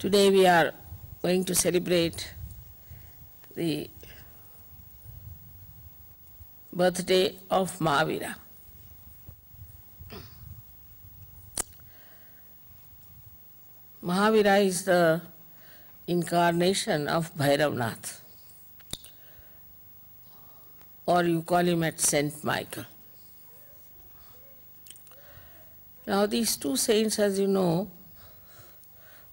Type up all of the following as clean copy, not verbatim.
Today we are going to celebrate the birthday of Mahavira. Mahavira is the incarnation of Bhairavnath, or you call him at Saint Michael. Now these two saints, as you know,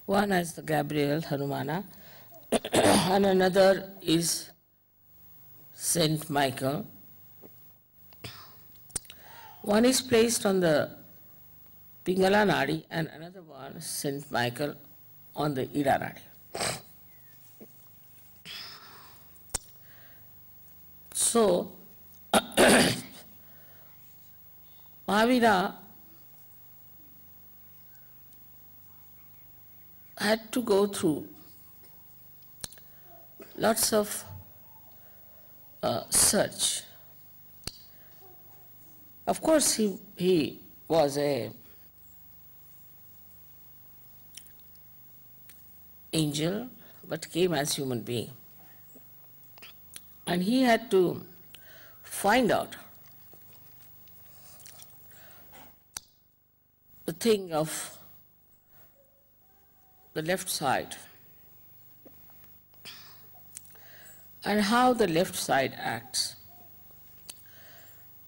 one is the Gabriel, Hanumana, and another is Saint Michael. One is placed on the Pingala Nadi and another one, Saint Michael, on the Ida Nadi. So, Mahavira had to go through lots of search. Of course, he was a angel, but came as human being. And he had to find out the thing of the left side and how the left side acts.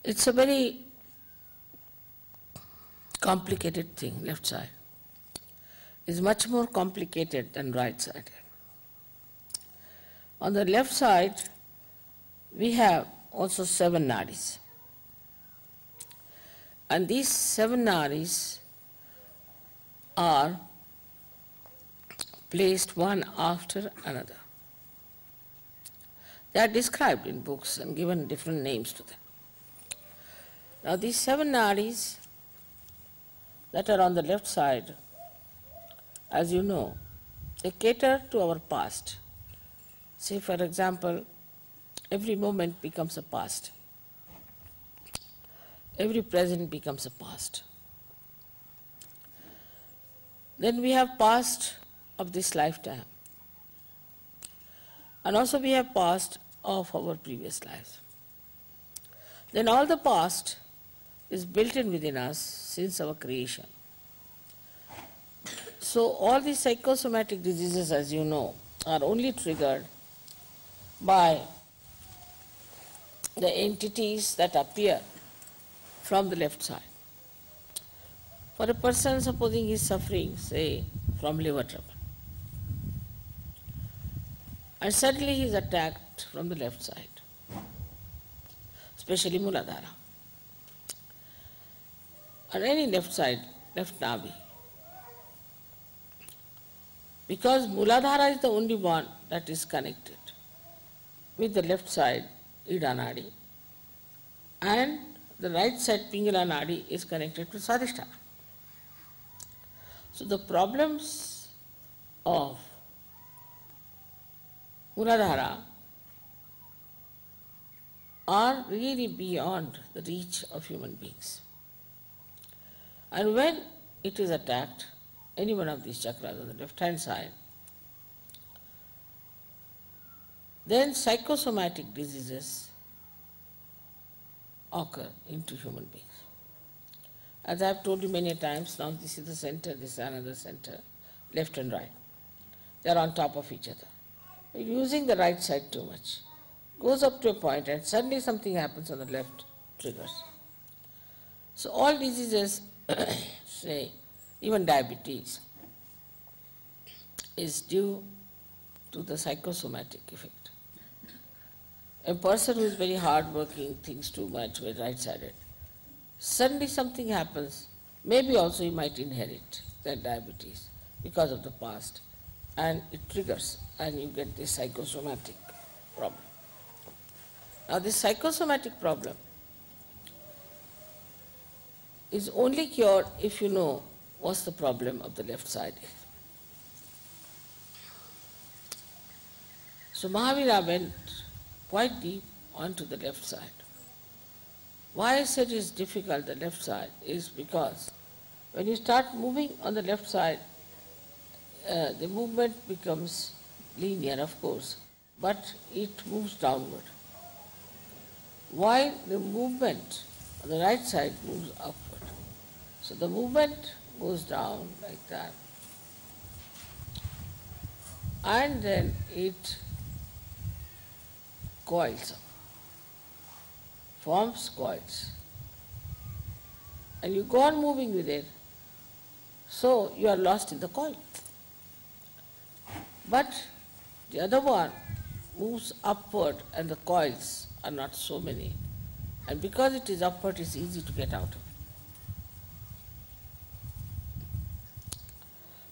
It's a very complicated thing, left side. It's much more complicated than right side. On the left side, we have also 7 nadis. And these 7 nadis are placed one after another. They are described in books and given different names to them. Now these 7 nadis that are on the left side, as you know, they cater to our past. Say, for example, every moment becomes a past. Every present becomes a past. Then we have past of this lifetime. And also we have past of our previous lives. Then all the past is built in within us since our creation. So all these psychosomatic diseases, as you know, are only triggered by the entities that appear from the left side. For a person, supposing he is suffering, say, from liver trouble, and suddenly he is attacked from the left side, especially Muladhara, or any left side, left navi. Because Muladhara is the only one that is connected with the left side, Ida Nadi, and the right side, Pingala Nadi, is connected to Swadhisthana. So the problems of Muladhara are really beyond the reach of human beings. And when it is attacked, any one of these chakras on the left-hand side, then psychosomatic diseases occur into human beings. As I have told you many times, now this is the center, this is another center, left and right. They are on top of each other. Using the right side too much goes up to a point and suddenly something happens on the left, triggers. So all diseases, say even diabetes, is due to the psychosomatic effect. A person who is very hard-working, thinks too much, very right-sided, suddenly something happens, maybe also he might inherit that diabetes because of the past, and it triggers, and you get this psychosomatic problem. Now this psychosomatic problem is only cured if you know what's the problem of the left side is. So Mahavira went quite deep onto the left side. Why I said it's difficult, the left side, is because when you start moving on the left side, the movement becomes linear, of course, but it moves downward. While the movement on the right side moves upward. So the movement goes down like that. And then it coils up, forms coils. And you go on moving with it, so you are lost in the coil. But the other one moves upward and the coils are not so many. And because it is upward, it's easy to get out of it.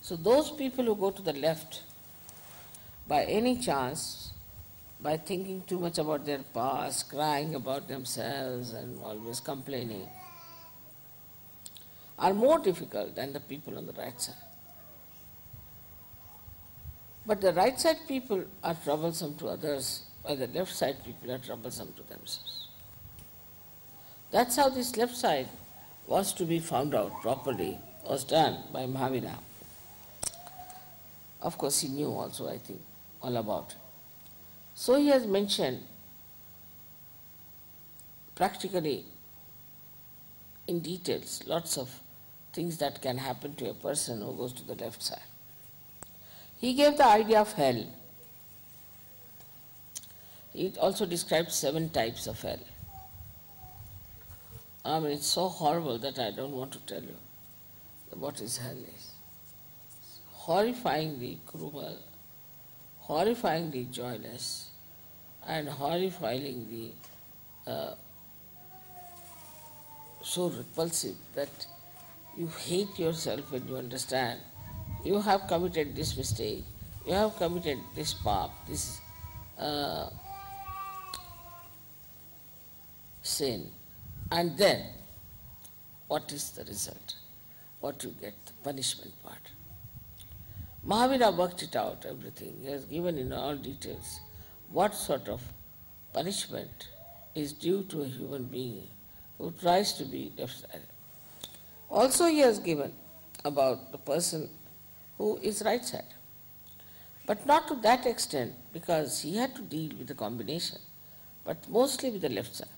So those people who go to the left, by any chance, by thinking too much about their past, crying about themselves and always complaining, are more difficult than the people on the right side. But the right side people are troublesome to others, while the left side people are troublesome to themselves. That's how this left side was to be found out properly, was done by Mahavira. Of course, he knew also, I think, all about it. So he has mentioned practically in details lots of things that can happen to a person who goes to the left side. He gave the idea of hell. He also described 7 types of hell. I mean, it's so horrible that I don't want to tell you what is hell is. Horrifyingly cruel, horrifyingly joyless, and horrifyingly so repulsive that you hate yourself when you understand you have committed this mistake, you have committed this path, this sin, and then what is the result? What you get, the punishment part. Mahavira worked it out, everything. He has given in all details what sort of punishment is due to a human being who tries to be left-sided. Also he has given about the person who is right-sided. But not to that extent, because he had to deal with the combination, but mostly with the left side.